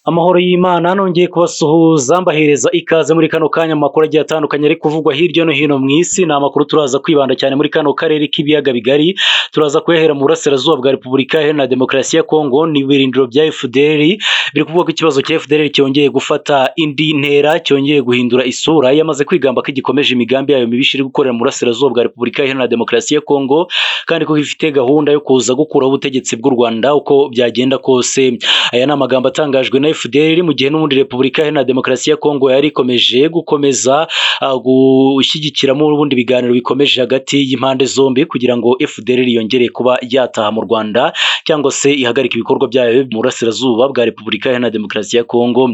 Amahoro y'Imana nongeye kubasuhuza mbahereza ikaze muri kano kanya amakuru agiye atandukanye ari kuvugwa hirya no hino mu isi. Ni amakuru turaza kwibanda cyane muri kano karere k'ibiyaga bigari, turaza kuyahera mu burasirazuba bwa Repubulika Iharanira Demokarasi ya Kongo. Ni ibirindiro bya FDL biri kuvuga ko ikibazo cya FDL cyongeye gufata indi ntera, cyongeye guhindura isura, yamaze kwigamba ko igikomeje imigambi yayo mibisha iri gukorera mu burasirazuba bwa Repubulika Iharanira Demokarasi ya Kongo, kandi ko ifite gahunda yo kuza gukuraho ubutegetsi bw'u Rwanda uko byagenda kose. Aya ni amagambo atangajwe na FDL mu gihe n'ubundi Repubulika Iharanira Demokarasi ya Kongo yari ikomeje gukomeza gushyigikiramo ubundi biganiro bikomeje hagati y'impande zombi kugira ngo FDL yongere kuba yataha mu Rwanda cyangwa se ihagarika ibikorwa byayo mu burasirazuba bwa Repubulika Iharanira Demokarasi ya Kongo.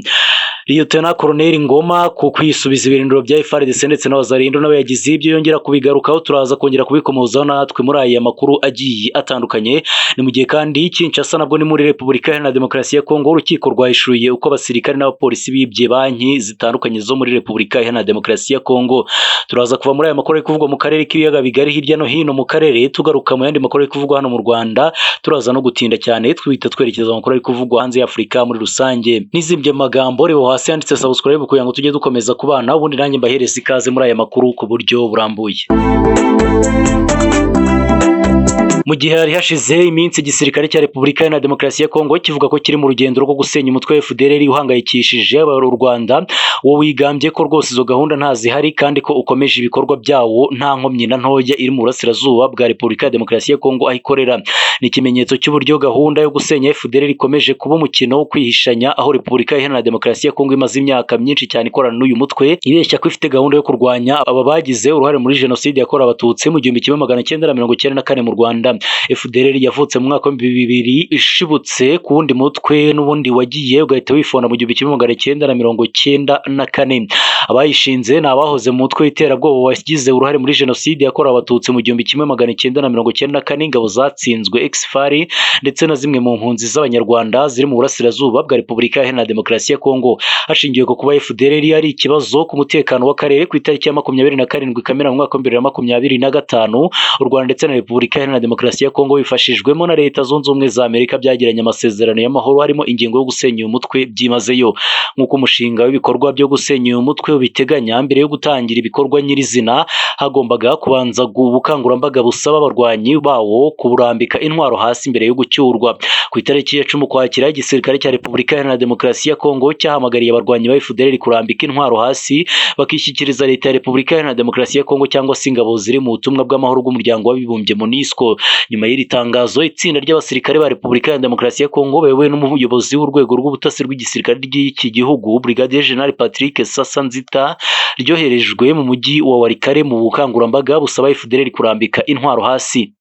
Lieutenant Colonel Ngoma ku kwisubiza ibirindiro bya FARDC ndetse n'abazarindo nawe yagize ibyo yongera kubigarukaho, turaza kongera kubikomozaho natwe muri aya makuru agiye atandukanye. Ni mu gihe kandi Kinshasa nabwo ni muri Repubulika Iharanira Demokarasi ya Kongo, urukiko rwahishuye uko abasirikare n'abapolisi bibye banki zitandukanye zo muri Repubulika Iharanira Demokarasi ya Kongo. Turaza kuva muri aya makuru ari kuvugwa mu karere k'ibiyaga bigari hirya no hino mu karere, tugaruka mu yandi makuru ari kuvugwa hano mu Rwanda, turaza no gutinda cyane twita twerekeza mu makuru ari kuvugwa hanze ya Afurika muri rusange. Nizibye magambo rebo hasi yanditse subscribe kugira ngo tujye dukomeza kubana, ubundi nanjye mbahereza ikaze muri aya makuru ku buryo burambuye. Mu gihe hari hashize iminsi igisirikare cya Repubulika Iharanira Demokarasi ya Kongo kivuga ko kiri mu rugendo rwo gusenya umutwe wa FDL uhangayikishije u Rwanda, wo wigambye ko rwose izo gahunda ntazihari kandi ko ukomeje ibikorwa byawo nta nkomyi na ntoya iri mu burasirazuba bwa Repubulika ya Demokarasi ya Kongo aho ikorera. Ni ikimenyetso cy'uburyo gahunda yo gusenya FDL ikomeje kuba umukino wo kwihishanya, aho Repubulika Iharanira Demokarasi ya Kongo imaze imyaka myinshi cyane ikorana n'uyu mutwe, ibeshya ko ifite gahunda yo kurwanya aba bagize uruhare muri jenoside yakorewe abatutsi mu 1994 mu Rwanda. FDL yavutse mu mwaka wa 2000 ishibutse ku wundi mutwe n'ubundi wagiye ugahita wifona mu 1994. Abayishinze ni abahoze mu mutwe w'iterabwoba wagize uruhare muri jenoside yakorewe abatutsi mu 1994, ingabo zatsinzwe exfari ndetse na zimwe mu mpunzi z'abanyarwanda ziri mu burasirazuba bwa Repubulika Iharanira Demokarasi ya Kongo. Hashingiwe ku kuba FDL ari ikibazo ku mutekano w'akarere, ku itariki ya 27 Kamena mu mwaka wa 2025 u Rwanda ndetse na Repubulika Iharanira Demokarasi ya Kongo bifashijwemo na Leta Zunze Ubumwe za Amerika byagiranye amasezerano y'amahoro harimo ingingo yo gusenya uyu mutwe byimazeyo. Nk'uko umushinga w'ibikorwa byo gusenya uyu mutwe ubiteganya, mbere yo gutangira ibikorwa nyirizina hagombaga kubanza ubukangurambaga busaba abarwanyi bawo kurambika intwaro hasi mbere yo gucyurwa. Ku itariki ya 10 Ukwakira igisirikare cya Repubulika Iharanira Demokarasi ya Kongo cyahamagariye abarwanyi ba FDL kurambika intwaro hasi bakishyikiriza Leta ya Repubulika Iharanira Demokarasi ya Kongo cyangwa se ingabo ziri mu butumwa bw'amahoro bw'umuryango w'abibumbye MONUSCO. Nyuma y'iri tangazo, itsinda ry'abasirikare ba Repubulika Iharanira Demokarasi ya Kongo bewe n'umuyobozi w'urwego rw'ubutasi rw'igisirikare ry'iki gihugu Brigadier General Patrick Sasanzita ryoherejwe mu mujyi wa Walikare mu bukangurambaga busaba FDL kurambika intwaro hasi.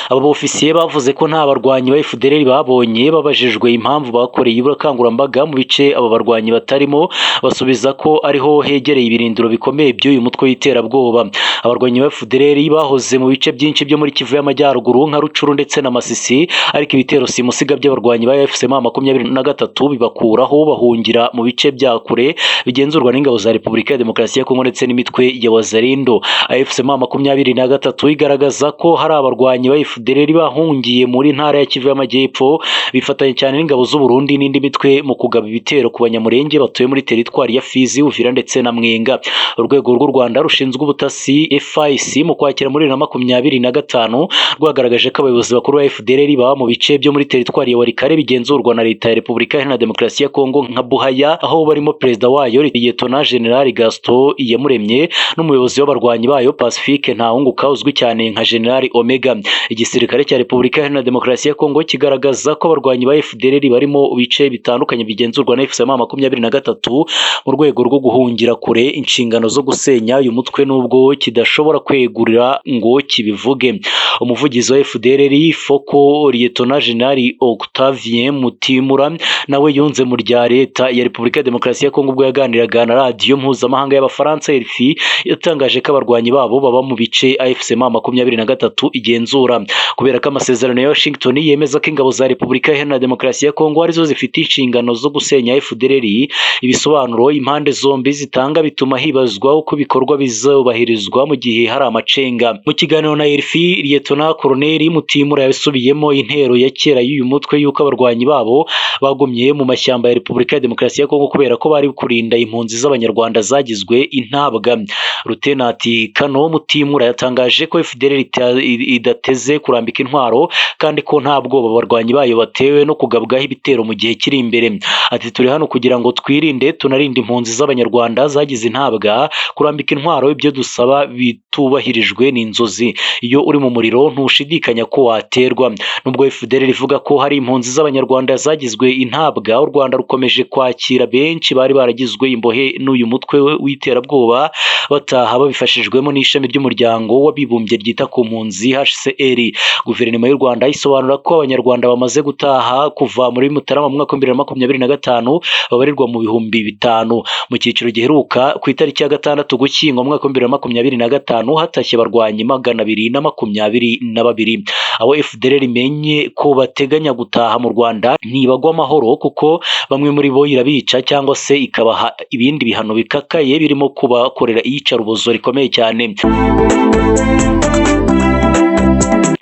Aba ofisiye bavuze ko nta barwanyi ba FDL babonye. Babajijwe impamvu bakoreye ubukangurambaga mu bice aba barwanyi batarimo, basubiza ko ariho hegereye ibirindiro bikomeye by'uyu mutwe w'iterabwoba. Abarwanyi ba FDL bahoze mu bice byinshi byo muri Kivu y'Amajyaruguru nka Rucuru ndetse na Masisi, ariko ibitero simusiga by'abarwanyi ba FCM23 bibakuraho bahungira mu bice bya kure bigenzurwa n'ingabo za Repubulika ya Demokarasi ya Kongo ndetse n'imitwe ya Wazalendo. FCM23 igaragaza ko hari abarwanyi ba FDL bahungiye muri ntara ya Kivu y'Amajyepfo bifatanye cyane n'ingabo z'u Burundi n'indi mitwe mu kugaba ibitero ku banyamurenge batuye muri teritwari ya Fizi, Uvira ndetse na Mwenga. Urwego rw'u Rwanda rushinzwe ubutasi FIC mu Kwakira muri 2025 rwagaragaje ko abayobozi bakuru ba FDL baba mu bice byo muri teritwari ya Walikare bigenzurwa na Leta ya Repubulika Iharanira Demokarasi ya Kongo nka Buhaya, aho barimo perezida wayo Lieutenant General Gaston Iyamuremye n'umuyobozi w'abarwanyi bayo Pacifique Ntahunguka uzwi cyane nka General Omega. Igisirikare cya Repubulika Iharanira Demokarasi ya Kongo kigaragaza ko abarwanyi ba FDL barimo bice bitandukanye bigenzurwa na FCM23 mu rwego rwo guhungira kure inshingano zo gusenya uyu mutwe nubwo kidashobora kwegurira ngo kibivuge. Umuvugizi wa FDL Foko Lieutenant General Octavien Mutimura nawe yunze mu rya Leta ya Repubulika ya Demokarasi ya Kongo ubwo yaganiraga na radiyo mpuzamahanga y'Abafaransa RFI, yatangaje ko abarwanyi babo baba mu bice FCM23 igenzura. kubera ko amasezerano ya Washington yemeza ko ingabo za Repubulika Iharanira Demokarasi ya Kongo arizo zifite inshingano zo gusenya FDLR. Ibisobanuro impande zombi zitanga bituma hibazwa uko ibikorwa bizubahirizwa mu gihe hari amacenga. Mu kiganiro na RFI, Lieutenant Colonel Mutimura yabisubiyemo intero ya kera y'uyu mutwe yuko abarwanyi babo bagumye mu mashyamba ya Repubulika ya Demokarasi ya Kongo kubera ko bari kurinda impunzi z'abanyarwanda zagizwe intabwa. Lieutenant Kano Mutimura yatangaje ko FDLR idateze kurambika intwaro kandi ko nta bwoba abarwanyi bayo batewe no kugabwaho ibitero mu gihe kiri imbere. Ati turi hano kugira ngo twirinde tunarinda impunzi z'abanyarwanda zagize intabwa. Kurambika intwaro ibyo dusaba bitubahirijwe n'inzozi. Iyo uri mu muriro ntushidikanya ko waterwa. Nubwo FDLR ivuga ko hari impunzi z'abanyarwanda zagizwe intabwa, u Rwanda rukomeje kwakira benshi bari baragizwe imbohe n'uyu mutwe w'iterabwoba bataha babifashijwemo n'ishami ry'umuryango w'abibumbye ryita ku mpunzi HCR. Guverinoma y'u Rwanda isobanura ko abanyarwanda bamaze gutaha kuva muri Mutarama mu mwaka wa 2025 babarirwa mu bihumbi 5. Mu cyiciro giheruka ku itariki ya 6 Ugushyingo mu mwaka wa 2025 hatashye abarwanyi 222. Abo FDLR imenye ko bateganya gutaha mu Rwanda ntibagwa amahoro kuko bamwe muri bo irabica cyangwa se ikabaha ibindi bihano bikakaye birimo kubakorera iyicarubozo rikomeye cyane.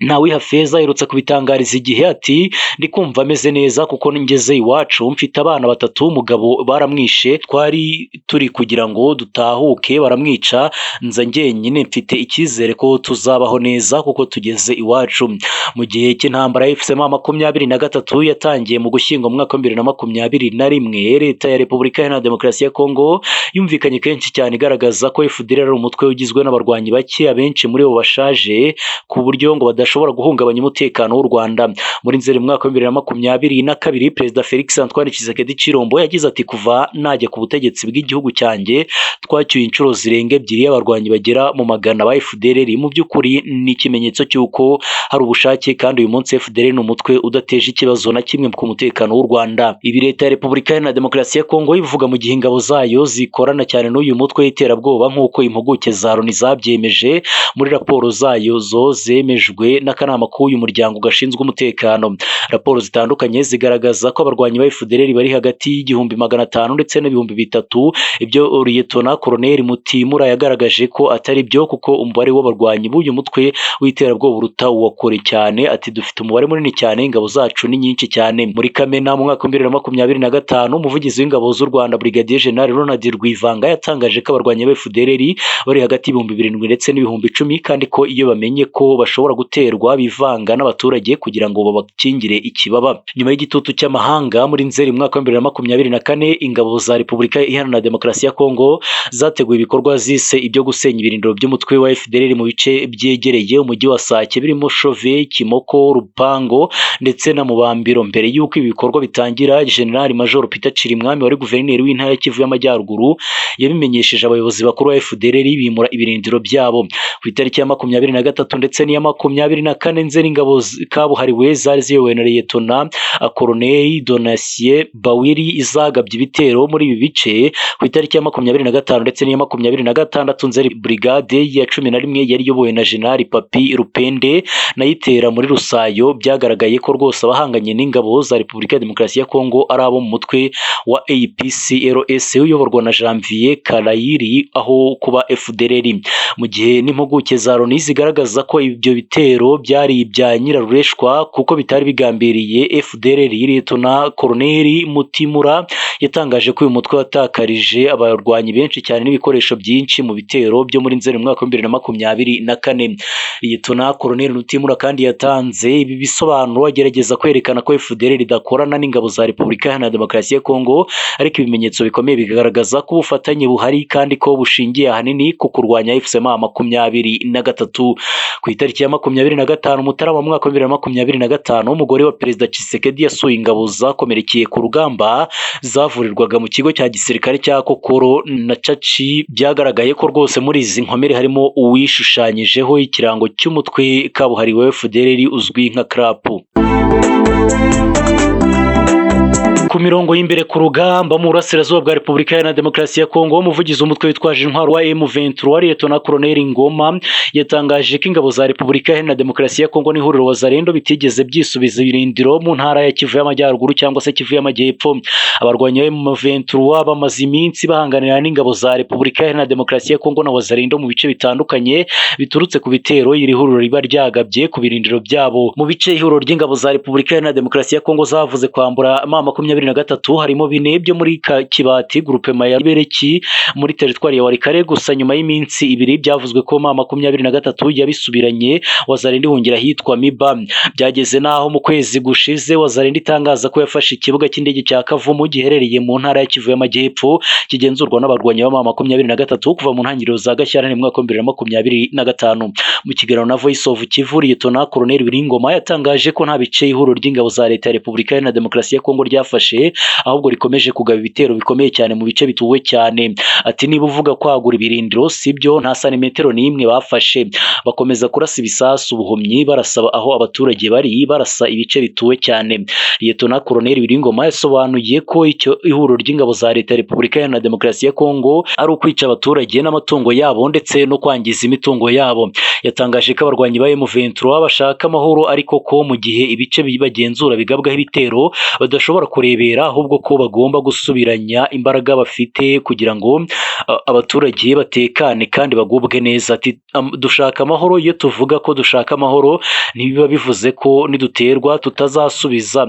Nawiha Feza aherutse kubitangariza Igihe ati ndi kumva ameze neza kuko ngeze iwacu mfite abana 3, umugabo baramwishe, twari turi kugira ngo dutahuke baramwica, nza njyenyine mfite icyizere ko tuzabaho neza kuko tugeze iwacu. Mu gihe cy'intambara ya FCM23 yatangiye mu Gushyingo mu mwaka wa 2021, leta ya Repubulika Iharanira Demokarasi ya Kongo yumvikanye kenshi cyane igaragaza ko FDLR ari umutwe ugizwe n'abarwanyi bake, abenshi muri bo bashaje ku buryo ngo badashobora guhungabanya umutekano w'u Rwanda. Muri Nzeri mu mwaka wa 2022, Perezida Felix Antoine Tshisekedi Chilombo yagize ati kuva najya ku butegetsi bw'igihugu cyanjye twacyuye inshuro zirenga 2 abarwanyi bagera mu magana ba FDLR. Mu by'ukuri ni ikimenyetso cy'uko hari ubushake kandi uyu munsi FDLR ni umutwe udateje ikibazo na kimwe ku mutekano w'u Rwanda. Ibi leta ya Repubulika Iharanira Demokarasi ya Kongo ivuga mu gihe ingabo zayo zikorana cyane n'uyu mutwe w'iterabwoba nk'uko impuguke za Loni zabyemeje muri raporo zayo zemejwe n'akanama k'uyu muryango gashinzwe umutekano. Raporo zitandukanye zigaragaza ko abarwanyi ba FDLR bari hagati y'500 ndetse n'300. Ibyo Lieutenant Colonel Mutimura yagaragaje ko atari byo kuko umubare w'abarwanyi b'uyu mutwe w'iterabwoba uruta uwakore cyane. Ati dufite umubare munini cyane, ingabo zacu ni nyinshi cyane. Muri Kamena mu mwaka wa 2025, umuvugizi w'ingabo z'u Rwanda Brigadier General Ronald Rwivanga yatangaje ko abarwanyi ba FDLR bari hagati y'7,000 ndetse n'10,000 kandi ko iyo bamenye ko bashobora guterwa bivanga n'abaturage kugira ngo babakingire ikibaba. Nyuma y'igitutu cy'amahanga muri Nzeri mu mwaka wa 2024, ingabo za Repubulika Iharanira Demokarasi ya Kongo zateguye ibikorwa zise ibyo gusenya ibirindiro by'umutwe wa FDLR mu bice byegereye umujyi wa Sake birimo Chove, Kimoko, Rupango ndetse na Mubambiro. Mbere y'uko ibikorwa bitangira, General Major Peter Chirimwami wari guverineri w'intara ya Kivu y'Amajyaruguru yabimenyesheje abayobozi bakuru ba FDLR bimura ibirindiro byabo. Ku itariki ya 23 ndetse n'iya 24 Nzeri, ingabo kabuhariwe zari ziyobowe na Lieutenant Colonel Donatien Bawiri izagabye ibitero muri ibi bice. Ku itariki ya 25 ndetse n'iya 26 Nzeri, brigade ya 11 yari iyobowe na General Papi Rupende nayitera muri Rusayo. Byagaragaye ko rwose abahanganye n'ingabo za Repubulika ya Demokarasi ya Kongo ari abo mu mutwe wa APCLS uyoborwa na Janvier Karayiri aho kuba FDLR. Mu gihe n'impuguke za Loni zigaragaza ko ibyo bitero byari ibya nyirarureshwa kuko bitari bigambiriye FDLR. Lieutenant Colonel Mutimura yatangaje ko uyu mutwe watakarije abarwanyi benshi cyane n'ibikoresho byinshi mu bitero byo muri Nzeri mu mwaka wa 2024. Lieutenant Colonel Mutimura kandi yatanze ibi bisobanuro agerageza kwerekana ko FDLR idakorana n'ingabo za Repubulika Iharanira Demokarasi ya Kongo, ariko ibimenyetso bikomeye bigaragaza ko ubufatanye buhari kandi ko bushingiye ahanini ku kurwanya FCM23. Ku itariki ya 25 Mutarama mu mwaka wa 2025, umugore wa Perezida Tshisekedi yasuye ingabo zakomerekeye ku rugamba zavurirwaga mu kigo cya gisirikare cya Kokoro na Chachi. Byagaragaye ko rwose muri izi nkomere harimo uwishushanyijeho ikirango cy'umutwe kabuhariwe FDLR uzwi nka CRAP. ku mirongo y'imbere ku rugamba mu burasirazuba bwa Repubulika Iharanira Demokarasi ya Kongo, umuvugizi w'umutwe witwaje intwaro wa M23 Lieutenant Colonel Ngoma yatangaje ko ingabo za Repubulika Iharanira Demokarasi ya Kongo n'ihuriro Wazalendo bitigeze byisubiza ibirindiro mu ntara ya Kivu y'Amajyaruguru cyangwa se Kivu y'Amajyepfo. Abarwanyi ba M23 bamaze iminsi bahanganira n'ingabo za Repubulika Iharanira Demokarasi ya Kongo na Wazalendo mu bice bitandukanye biturutse ku bitero iri huriro riba ryagabye ku birindiro byabo. Mu bice ihuriro ry'ingabo za Repubulika Iharanira Demokarasi ya Kongo zavuze kwambura M23 harimo 4 byo muri Kibati groupement ya Bereki muri teritwari ya Walikare. Gusa nyuma y'iminsi 2 byavuzwe ko M23 yabisubiranye Wazalendo ihungira hitwa Miba. Byageze naho mu kwezi gushize Wazalendo itangaza ko yafashe ikibuga cy'indege cya Kavumu giherereye mu ntara ya Kivu y'Amajyepfo kigenzurwa n'abarwanyi ba M23 kuva mu ntangiriro za Gashyantare mu mwaka wa 2025. Mu kiganiro na Voice of Kivu, Lieutenant Colonel Ngoma yatangaje ko nta bice ihuriro ry'ingabo za leta ya Repubulika Iharanira Demokarasi ya Kongo ryafashe, ahubwo rikomeje kugaba ibitero bikomeye cyane mu bice bituwe cyane. Ati niba uvuga kwagura ibirindiro sibyo, nta santimetero n'imwe bafashe. Bakomeza kurasa ibisasu ubuhumyi barasaba aho abaturage bari, barasa ibice bituwe cyane. Lieutenant Colonel Ngoma yasobanuye ko icyo ihuriro ry'ingabo za leta ya Repubulika Iharanira Demokarasi ya Kongo ari ukwica abaturage n'amatungo yabo ndetse no kwangiza imitungo yabo. Yatangaje ko abarwanyi ba M23 bashaka amahoro, ariko ko mu gihe ibice bibagenzura bigabwaho ibitero badashobora kurebera, ahubwo ko bagomba gusubiranya imbaraga bafite kugira ngo abaturage batekane kandi bagubwe neza. Ati dushaka amahoro. Iyo tuvuga ko dushaka amahoro ntibiba bivuze ko niduterwa tuzasubiza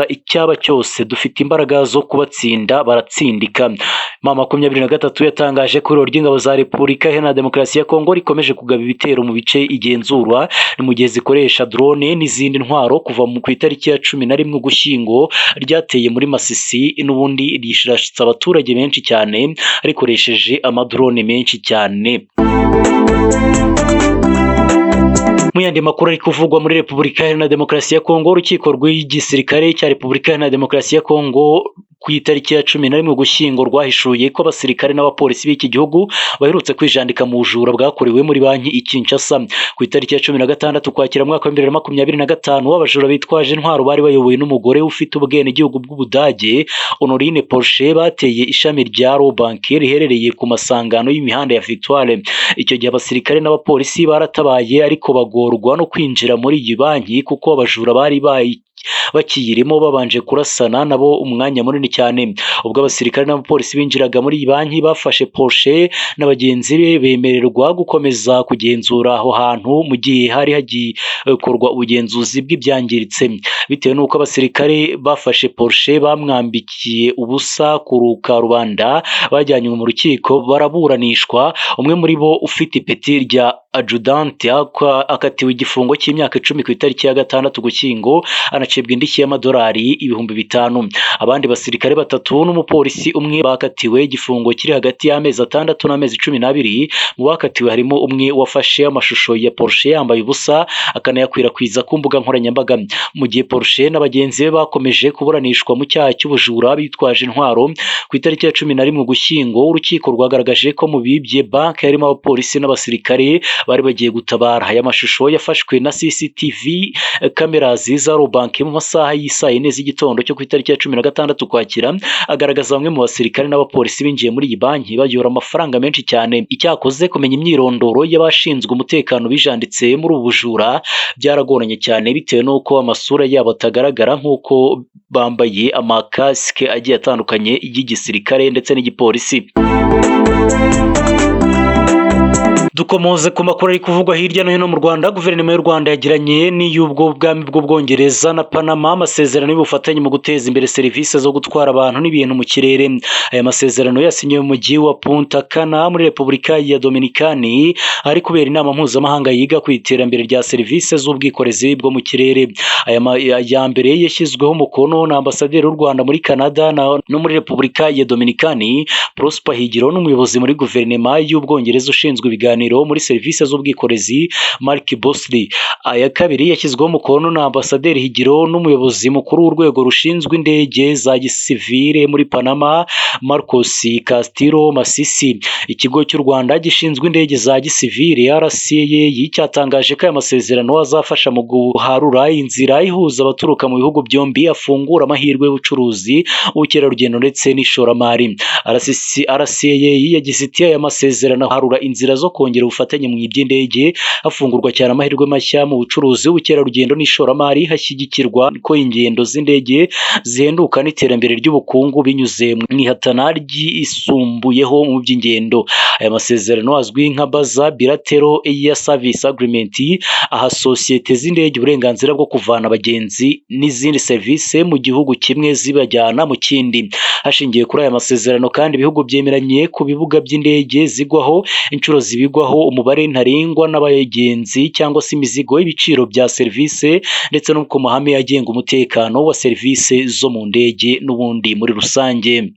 icyaba cyose. Dufite imbaraga zo kubatsinda, baratsindika. M23 yatangaje ko ihuriro ry'ingabo za Repubulika Iharanira Demokarasi ya Kongo rikomeje kugaba ibitero mu bice igenzurwa, ni mu gihe zikoresha drone n'izindi ntwaro. Kuva ku itariki ya 11 Ugushyingo ryateye muri Masisi n'ubundi rishirashitsa abaturage benshi cyane rikoresheje amadrone menshi cyane. Mu yandi makuru ari kuvugwa muri Repubulika Iharanira Demokarasi ya Kongo, urukiko rw'igisirikare cya Repubulika Iharanira Demokarasi ya Kongo ku itariki ya 11 Ugushyingo rwahishuye ko abasirikare n'abapolisi b'iki gihugu baherutse kwijandika mu bujura bwakorewe muri banki i Kinshasa. Ku itariki ya 16 Ukwakira mwaka wa 2025 abajura bitwaje intwaro bari bayobowe n'umugore ufite ubwenegihugu bw'Ubudage Honorine Porsche bateye ishami rya Robank riherereye ku masangano y'imihanda ya Victoire. Icyo gihe abasirikare n'abapolisi baratabaye, ariko bagorwa no kwinjira muri iyi banki kuko abajura bari bakiyirimo babanje kurasana nabo umwanya munini cyane. Ubwo abasirikare n'abapolisi binjiraga muri iyi banki bafashe Porsche n'abagenzi be bemererwa gukomeza kugenzura aho hantu mu gihe hari hagikorwa ubugenzuzi bw'ibyangiritse. Bitewe n'uko abasirikare bafashe Porsche bamwambikiye ubusa ku karubanda, bajyanywe mu rukiko baraburanishwa. Umwe muri bo ufite ipeti rya adjudant akatiwe igifungo cy'imyaka 10 ku itariki ya 6 Ugushyingo, anacibwa indishyi y'amadolari 5,000. Abandi basirikare 3 n'umupolisi umwe bakatiwe igifungo kiri hagati y'amezi 6 n'amezi 12. Mu bakatiwe harimo umwe wafashe amashusho ya Porsche yambaye ubusa akanayakwirakwiza ku mbuga nkoranyambaga. Mu gihe Porsche n'abagenzi be bakomeje kuburanishwa mu cyaha cy'ubujura bitwaje intwaro, ku itariki ya 11 Ugushyingo urukiko rwagaragaje ko mu bibye banki harimo abapolisi n'abasirikare bari bagiye gutabara. Aya mashusho yafashwe na CCTV kamera za Robank mu masaha y'isaa 4 z'igitondo cyo ku itariki ya 16 Ukwakira, agaragaza bamwe mu basirikare n'abapolisi binjiye muri iyi banki bayora amafaranga menshi cyane. Icyakoze kumenya imyirondoro y'abashinzwe umutekano bijanditse muri ubu bujura byaragoranye cyane, bitewe n'uko amasura yabo atagaragara, nk'uko bambaye amakasike agiye atandukanye y'igisirikare ndetse n'igipolisi. Dukomoze ku makuru ari kuvugwa hirya no hino mu Rwanda. Guverinoma y'u Rwanda yagiranye n'iy'ubwami bw'Ubwongereza na Panama amasezerano y'ubufatanye mu guteza imbere serivisi zo gutwara abantu n'ibintu mu kirere. Aya masezerano yasinyiwe mu mujyi wa Punta Cana muri Repubulika ya Dominikani, ari kubera inama mpuzamahanga yiga ku iterambere rya serivisi z'ubwikorezi bwo mu kirere. Aya mbere yashyizweho umukono na ambasaderi w'u Rwanda muri Canada no muri Repubulika ya Dominikani, Prosper Higiro, n'umuyobozi muri guverinoma y'Ubwongereza ushinzwe ibiganiro icyubahiro muri serivisi z'ubwikorezi Mark Bosley. Aya kabiri yashyizweho umukono na Ambasaderi Higiro n'umuyobozi mukuru w'urwego rushinzwe indege za gisivile muri Panama Marcos Castillo Masisi. Ikigo cy'u Rwanda gishinzwe indege za gisivile RCAA cyatangaje ko aya masezerano azafasha mu guharura inzira ihuza abaturuka mu bihugu byombi, afungura amahirwe y'ubucuruzi, ubukerarugendo ndetse n'ishoramari. RCAA yagize iti aya masezerano aharura inzira zo kongera ubufatanye mu by'indege, afungurwa cyane amahirwe mashya mu bucuruzi, ubukerarugendo n'ishoramari, hashyigikirwa ko ingendo z'indege zihenduka n'iterambere ry'ubukungu binyuze mu ihatana ryisumbuyeho mu by'ingendo. Aya masezerano azwi nka Baza Bilateral Air Service Agreement aha sosiyete z'indege uburenganzira bwo kuvana abagenzi n'izindi serivisi mu gihugu kimwe zibajyana mu kindi. Hashingiye kuri aya masezerano kandi ibihugu byemeranye ku bibuga by'indege zigwaho, inshuro zibigwaho, umubare ntarengwa n'abagenzi cyangwa se imizigo, ibiciro bya serivisi ndetse no ku mahame agenga umutekano wa serivisi zo mu ndege n'ubundi muri rusange.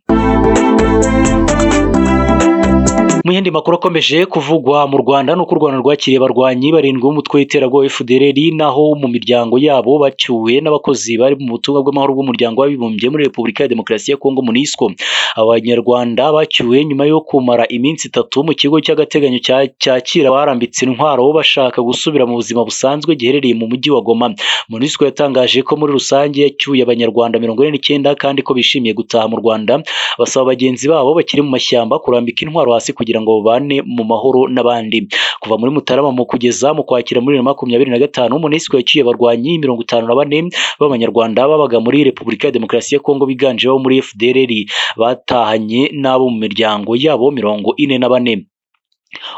Mu yandi makuru akomeje kuvugwa mu Rwanda nuko u Rwanda rwakiriye abarwanyi barindwi b'umutwe w'iterabwoba FDLR, naho mu miryango yabo bacyuwe n'abakozi bari mu butumwa bw'amahoro bw'umuryango w'abibumbye muri Repubulika ya Demokarasi ya Kongo MONUSCO. Abanyarwanda bacyuwe nyuma yo kumara iminsi 3 mu kigo cy'agateganyo cyakira barambitse intwaro bashaka gusubira mu buzima busanzwe giherereye mu mujyi wa Goma. MONUSCO yatangaje ko muri rusange yacyuye abanyarwanda 49 kandi ko bishimiye gutaha mu Rwanda, basaba bagenzi babo bakiri mu mashyamba kurambika intwaro hasi kugira ngo babane mu mahoro n'abandi. Kuva muri Mutarama mu kugeza mu Kwakira muri 2025 MONUSCO yacyuye abarwanyi 54 b'abanyarwanda babaga muri Repubulika ya Demokarasi ya Kongo biganjeho muri FDLR, batahanye n'abo mu miryango yabo 44.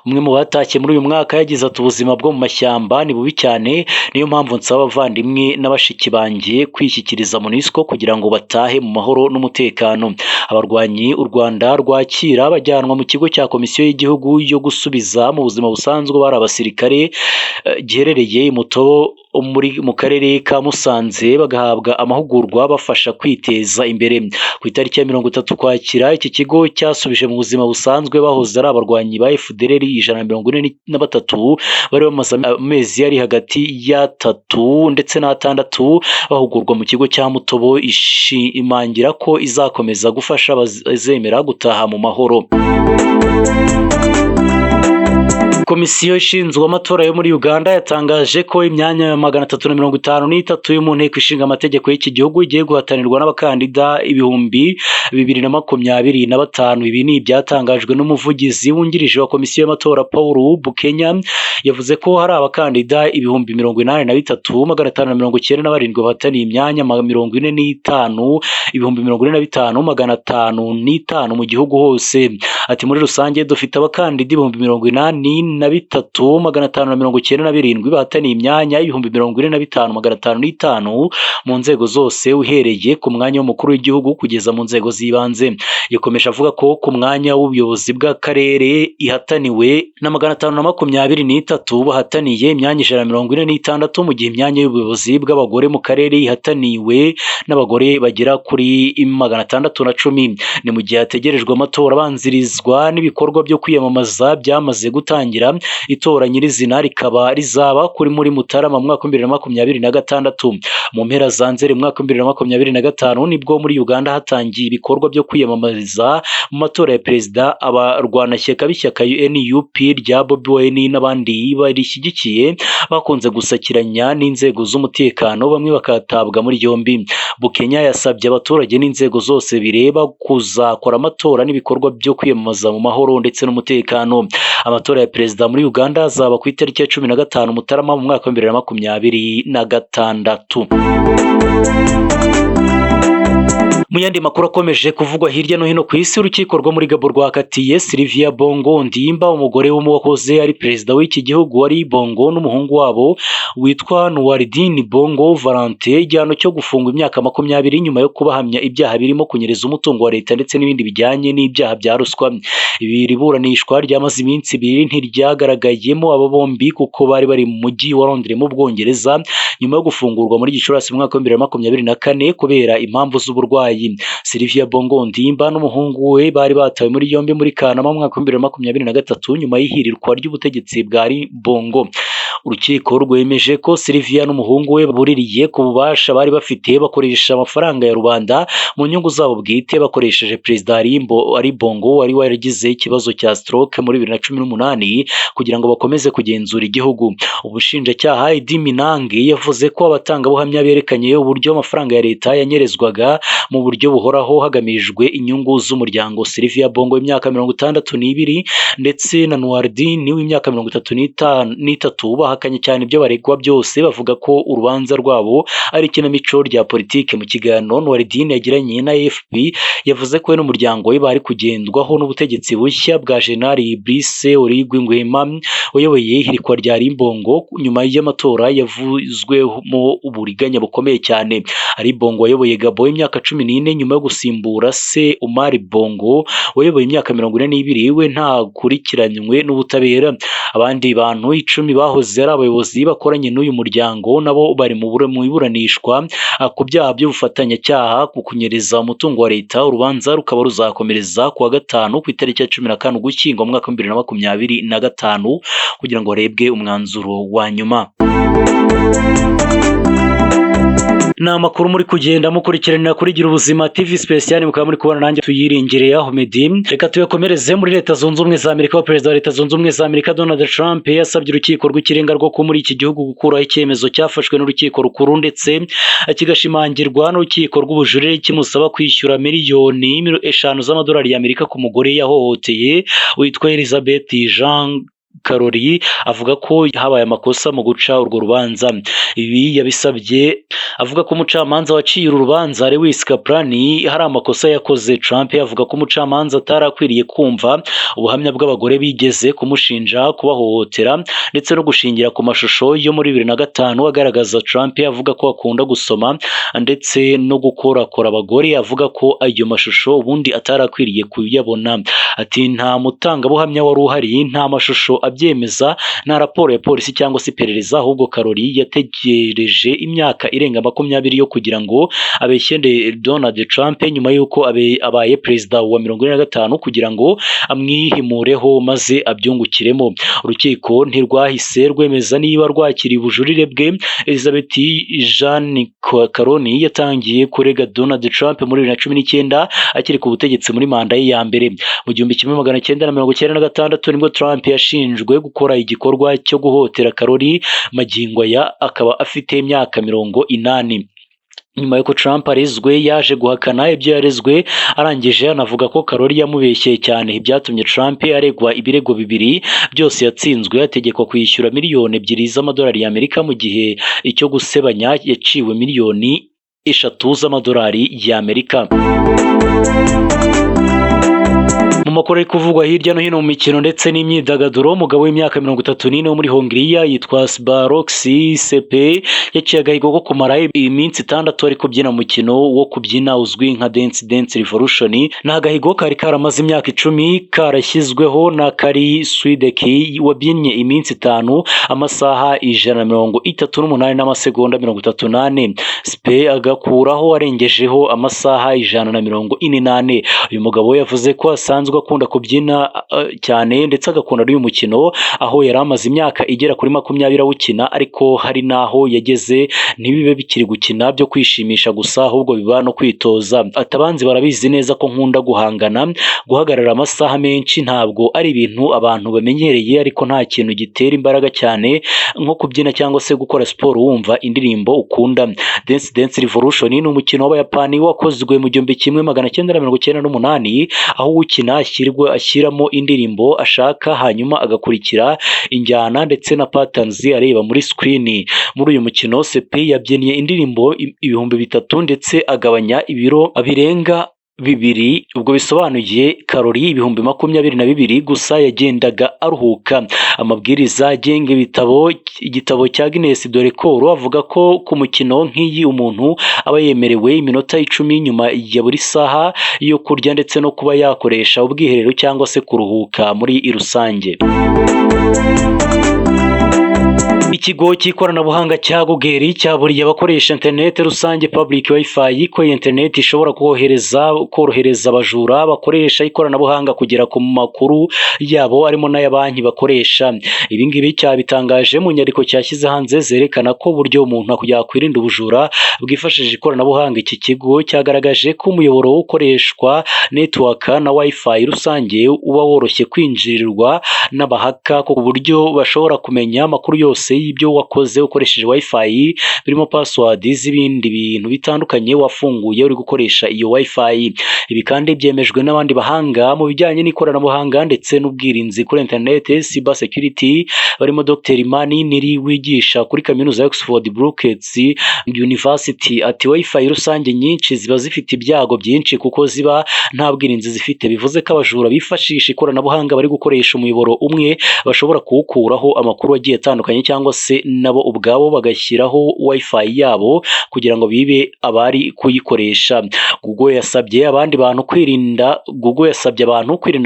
Umwe mu batashye muri uyu mwaka yagize ati ubuzima bwo mu mashyamba ni bubi cyane, niyo mpamvu nsaba abavandimwe n'abashiki banjye kwishyikiriza MONUSCO kugira ngo batahe mu mahoro n'umutekano. Abarwanyi u Rwanda rwakira bajyanwa mu kigo cya Komisiyo y'Igihugu yo gusubiza mu buzima busanzwe bari abasirikare giherereye mu karere ka Musanze, bagahabwa amahugurwa bafasha kwiteza imbere. Ku itariki ya 30 Ukwakira iki kigo cyasubije mu buzima busanzwe bahoze ari abarwanyi ba FDLR 143 bari bamaze amezi yari hagati ya 3 ndetse na 6 bahugurwa mu kigo cya Mutobo, ishimangira ko izakomeza gufasha abazemera gutaha mu mahoro. Komisiyo ishinzwe amatora yo muri Uganda yatangaje ko imyanya ya 353 yo mu nteko ishinga amategeko y'iki gihugu igiye guhatanirwa n'abakandida 2025. Ibi ni ibyatangajwe n'umuvugizi wungirije wa komisiyo y'amatora Paul Bukenya. Yavuze ko hari abakandida 83,597 bahataniye imyanya 45,045,505 mu gihugu hose. Ati muri rusange dufite abakandida 83,597 bahataniye imyanya 45,505 mu nzego zose uhereye ku mwanya w'umukuru w'igihugu kugeza mu nzego z'ibanze. Yakomeje avuga ko ku mwanya w'ubuyobozi bw'akarere ihataniwe na 523 bahataniye imyanya 146, mu gihe imyanya y'ubuyobozi bw'abagore mu karere ihataniwe n'abagore bagera kuri 610. Ni mu gihe hategerejwe amatora abanzirizwa n'ibikorwa byo kwiyamamaza byamaze gutangira. Itora nyirizina rikaba rizaba kuri muri Mutarama mu mwaka 2026. Mu mpera za Nzeri mu mwaka 2025 nibwo muri Uganda hatangiye ibikorwa byo kwiyamamariza mu matora ya perezida. Abarwanashyaka b'ishyaka NUP rya Bobi Wine n'abandi barishyigikiye bakunze gusakiranya n'inzego z'umutekano, bamwe bakatabwa muri yombi. Bukenya yasabye abaturage n'inzego zose bireba kuzakora amatora n'ibikorwa byo kwiyamamaza mu mahoro ndetse n'umutekano. Amatora ya perezida muri Uganda azaba ku itariki ya 15 Mutarama mu mwaka 2026. Mu yandi makuru akomeje kuvugwa hirya no hino ku isi, urukiko rwo muri Gabon rwakatiye Sylvia Bongo Ondimba, umugore w'umuwahoze ari perezida w'iki gihugu wari Bongo, n'umuhungu wabo witwa Noureddine Bongo Valentin igihano cyo gufungwa imyaka 20 nyuma yo kubahamya ibyaha birimo kunyereza umutungo wa leta ndetse n'ibindi bijyanye n'ibyaha bya ruswa. Ibi riburanishwa ryamaze iminsi 2 ntiryagaragayemo abo bombi kuko bari bari mu mujyi wa Londres mu Bwongereza nyuma yo gufungurwa muri Gicurasi mu mwaka 2024 kubera impamvu z'uburwayi. Burayi. Sylvia Bongo Ondimba n'umuhungu we bari batawe muri yombi muri Kanama mu mwaka wa 2023 nyuma y'ihirirwa ry'ubutegetsi bwa Ali Bongo. Urukiko rwemeje ko Sylvia n'umuhungu we buririye ku bubasha bari bafite bakoresha amafaranga ya rubanda mu nyungu zabo bwite bakoresheje Perezida Ali Bongo wari waragize ikibazo cya stroke muri 2018 kugira ngo bakomeze kugenzura igihugu. Ubushinjacyaha Eddie Minangi yavuze ko abatangabuhamya berekanye uburyo amafaranga ya leta yanyerezwaga mu buryo buhoraho hagamijwe inyungu z'umuryango Sylvia Bongo w'imyaka 62 ndetse na Nouardine w'imyaka 33 bahakanye cyane ibyo baregwa byose bavuga ko urubanza rwabo ari ikinamico rya politike. Mu kiganiro Nouardine yagiranye na AFP yavuze ko we n'umuryango we bari kugendwaho n'ubutegetsi bushya bwa General Brice Oligui Nguema wayoboye ihirikwa rya Ali Bongo nyuma y'amatora yavuzwemo uburiganya bukomeye cyane. Ali Bongo wayoboye Gabon imyaka 14 nyuma yo gusimbura se Omar Bongo wayoboye imyaka 42 we ntakurikiranywe n'ubutabera. Abandi bantu 10 bahoze ari abayobozi bakoranye n'uyu muryango nabo bari mu iburanishwa ku byaha by'ubufatanyacyaha ku kunyereza umutungo wa leta. Urubanza rukaba ruzakomereza ku wa gatanu ku itariki ya 15 Ugushyingo mu mwaka wa 2025 kugira ngo harebwe umwanzuro wa nyuma. Ni amakuru muri kugenda mukurikiranira kuri Gira Ubuzima TV Special, mukaba muri kubona nanjye Tuyiringire Ahmed. Reka tuyakomereze muri Leta Zunze Ubumwe za Amerika. Perezida wa Leta Zunze Ubumwe za Amerika Donald Trump yasabye urukiko rw'ikirenga rwo muri iki gihugu gukuraho icyemezo cyafashwe n'urukiko rukuru ndetse kigashimangirwa n'urukiko rw'ubujurire kimusaba kwishyura miliyoni 5 z'amadolari y'Amerika ku mugore yahohoteye witwa Elizabeth Jean Karori. Avuga ko habaye amakosa mu guca urwo rubanza. Ibi yabisabye avuga ko umucamanza waciye urubanza Lewis Kaplan hari amakosa yakoze. Trump avuga ko umucamanza atarakwiriye kumva ubuhamya bw'abagore bigeze kumushinja kubahohotera ndetse no gushingira ku mashusho yo muri 2005 agaragaza Trump avuga ko akunda gusoma ndetse no gukorakora abagore. Avuga ko ayo mashusho ubundi atarakwiriye kuyabona. Ati nta mutangabuhamya wari uhari, nta mashusho abyemeza, nta raporo ya polisi cyangwa se iperereza, ahubwo Karori yategereje imyaka irenga 20 yo kugira ngo abeshyende Donald Trump nyuma yuko abaye perezida wa 45 kugira ngo amwihimureho maze abyungukiremo. Urukiko ntirwahise rwemeza niba rwakiriye ubujurire bwe. Elizabeth Jean Karoni yatangiye kurega Donald Trump muri 2019 akiri ku butegetsi muri manda ye ya mbere. Mu 1996 nibwo Trump yashinjwe gukora igikorwa cyo guhotera Karori. Magingo aya akaba afite imyaka 80. Nyuma yuko Trump arezwe yaje guhakana ibyo yarezwe, arangije anavuga ko Karori yamubeshyeye cyane. Ibyatumye Trump aregwa ibirego bibiri byose yatsinzwe, ategekwa kwishyura miliyoni 2 z'amadolari y'Amerika mu gihe icyo gusebanya yaciwe miliyoni 3 z'amadolari y'Amerika. Mu makuru ari kuvugwa hirya no hino mu mikino ndetse n'imyidagaduro, umugabo w'imyaka 34 wo muri Hongiriya yitwa Sbaroksi Sepe yaciye agahigo ko kumara iminsi 6 ari kubyina mu mukino wo kubyina uzwi nka Dance Revolution. Ni agahigo kari karamaze imyaka 10 karashyizweho na Kari Swideki wabyinnye iminsi 5 amasaha 138 n'amasegonda 38. Sepe agakuraho arengejeho amasaha 148. Uyu mugabo yavuze ko asanzwe akunda kubyina cyane ndetse agakunda n'uyu mukino, aho yari amaze imyaka igera kuri 20 awukina, ariko hari naho yageze ntibibe bikiri gukina byo kwishimisha gusa ahubwo biba no kwitoza. Atabanzi barabizi neza ko nkunda guhangana, guhagarara amasaha menshi ntabwo ari ibintu abantu bamenyereye, ariko nta kintu gitera imbaraga cyane nko kubyina cyangwa se gukora siporo wumva indirimbo ukunda. Dance Revolution ni umukino w'Abayapani wakozwe mu 1998 aho ukina ashyiramo indirimbo ashaka hanyuma agakurikira injyana ndetse na patterns areba muri screen. Muri uyu mukino Sepe yabyinnye indirimbo 3000 ndetse agabanya ibiro birenga 2, ubwo bisobanuye Karori 22,000 gusa yagendaga aruhuka. Amabwiriza agenga igitabo cya Guinness de Record avuga ko ku mukino nk'iyi umuntu aba yemerewe iminota 10 nyuma ya buri saha yo kurya ndetse no kuba yakoresha ubwiherero cyangwa se kuruhuka muri rusange. Ikigo cy'ikoranabuhanga cya Google cyaburiye abakoresha internet rusange public wifi ko internet ishobora korohereza abajura bakoresha ikoranabuhanga kugera ku makuru yabo arimo n'ayabanki bakoresha. Ibi ngibi cyabitangaje mu nyandiko cyashyize hanze zerekana ko uburyo umuntu yakwirinda ubujura bwifashishije ikoranabuhanga. Iki kigo cyagaragaje ko umuyoboro ukoreshwa network na wifi rusange uba woroshye kwinjirirwa n'abahaka ku buryo bashobora kumenya amakuru yose y'ibyo wakoze ukoresheje wifi, birimo password z'ibindi bintu bitandukanye wafunguye uri gukoresha iyo wifi. Ibi kandi byemejwe n'abandi bahanga mu bijyanye n'ikoranabuhanga ndetse n'ubwirinzi kuri internet, cyber security, barimo Dr. Imani Niri wigisha kuri kaminuza ya Oxford Brookes University. Ati wifi rusange nyinshi ziba zifite ibyago byinshi kuko ziba nta bwirinzi zifite, bivuze ko abajura bifashisha ikoranabuhanga bari gukoresha umuyoboro umwe bashobora kuwukuraho amakuru agiye atandukanye, cyangwa se nabo ubwabo bagashyiraho wifi yabo kugira ngo bibe abari kuyikoresha. Google yasabye abantu kwirinda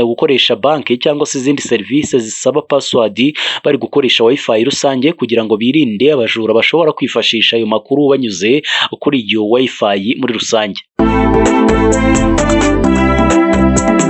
gukoresha banki cyangwa se izindi serivisi zisaba password bari gukoresha wifi rusange kugira ngo birinde abajura bashobora kwifashisha ayo makuru banyuze kuri iyo wifi muri rusange.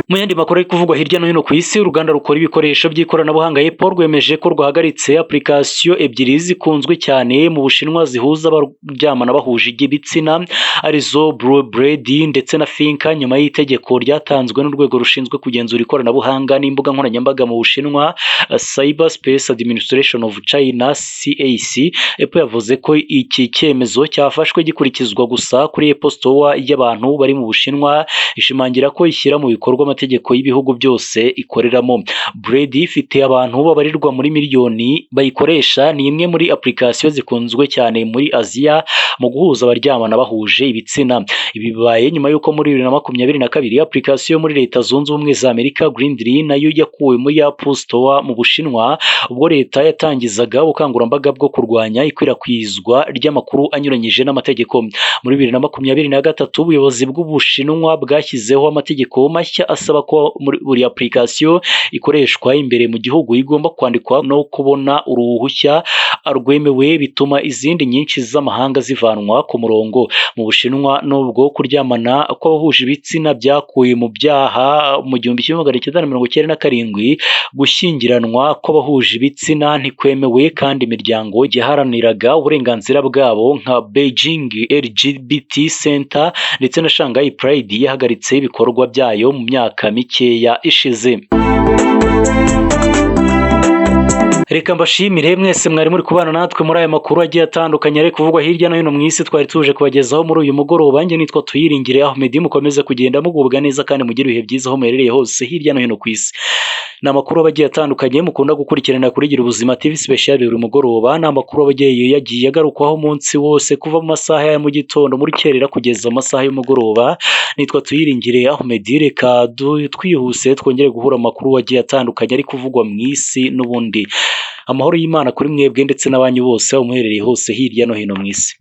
Mu yandi makuru ari kuvugwa hirya no hino ku isi, uruganda rukora ibikoresho by'ikoranabuhanga Apple rwemeje ko rwahagaritse application ebyiri zikunzwe cyane mu Bushinwa zihuza abaryamana bahuje igitsina arizo Blueberry ndetse na Finka, nyuma y'itegeko ryatanzwe n'urwego rushinzwe kugenzura ikoranabuhanga n'imbuga nkoranyambaga mu Bushinwa, Cyber Space Administration of China CAC. Apple yavuze ko iki cyemezo cyafashwe gikurikizwa gusa kuri Apple Store y'abantu bari mu Bushinwa, ishimangira ko ishyira mu bikorwa amategeko y'ibihugu byose ikoreramo. Brady ifite abantu babarirwa muri miliyoni bayikoresha, ni imwe muri application zikunzwe cyane muri Aziya mu guhuza abaryamana bahuje ibitsina. Ibi bibaye nyuma y'uko muri 2022 application muri Leta Zunze Ubumwe za Amerika Grindr nayo yakuwe muri Apple Store mu Bushinwa, ubwo leta yatangizaga ubukangurambaga bwo kurwanya ikwirakwizwa ry'amakuru anyuranyije n'amategeko. Muri 2023 ubuyobozi bw'Ubushinwa bwashyizeho amategeko mashya asaba ko buri application ikoreshwa imbere mu gihugu igomba kwandikwa no kubona uruhushya rwemewe, bituma izindi nyinshi z'amahanga zivanwa ku murongo. Mu Bushinwa nubwo kuryamana kw'abahuje ibitsina byakuye mu byaha mu 1997, gushyingiranwa kw'abahuje ibitsina ntikwemewe, kandi imiryango iharaniraga uburenganzira bwabo nka Beijing LGBT Center ndetse na Shanghai Pride yahagaritse ibikorwa byayo mu myaka mikeya ishize. Reka mbashimire mwese mwari muri kubana natwe muri aya makuru agiye atandukanye ari kuvugwa hirya no hino mu isi twari tuje kubagezaho muri uyu mugoroba. Njye nitwa Tuyiringire Ahmed, mukomeze kugenda mugubwa neza kandi mugire ibihe byiza aho muherereye hose hirya no hino ku isi. Ni amakuru agiye atandukanye mukunda gukurikirana kuri Gira Ubuzima TV Special buri mugoroba. Ni amakuru yagiye agarukwaho umunsi wose kuva mu masaha ya mu gitondo muri kerera kugeza mu masaha y'umugoroba. Nitwa Tuyiringire Ahmed, reka twihuse twongere guhura amakuru agiye atandukanye ari kuvugwa mu isi n'ubundi. Amahoro y'Imana kuri mwebwe ndetse n'abanyu bose aho muherereye hose hirya no hino mu isi.